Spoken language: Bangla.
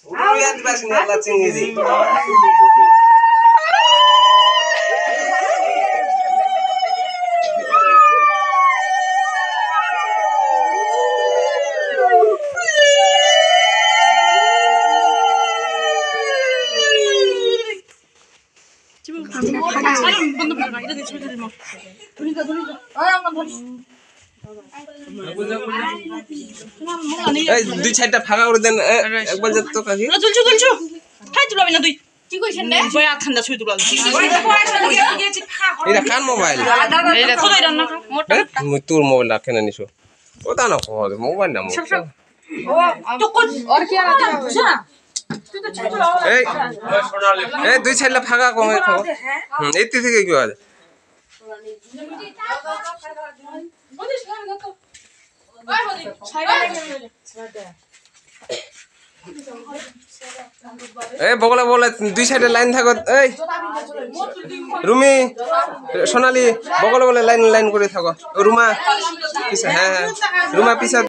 Uruyan di pas ngala cingiri. দুই সাইডটা ফাঁকা করে দেন একবার যত কাকি তুলছু হাই তুলাবি না তুই কি কইছেন রে বই আর ঠান্ডা ছুই তুলাল এটা কার মোবাইল এটা তো এটা না মোটা তোর মোবাইল রাখে না নিছো ওটা না মোবাইল না তো কোন আর কি আর বুঝা এই এই দুই সাইডটা ফাঁকা কমে খাও এই থেকে কি হয় এই বগলে বলে দুই সাইডে লাইন থাকো এই রুমি সোনালি বগলে বলে লাইন লাইন করে থাকো রুমা হ্যাঁ হ্যাঁ রুমা পিছা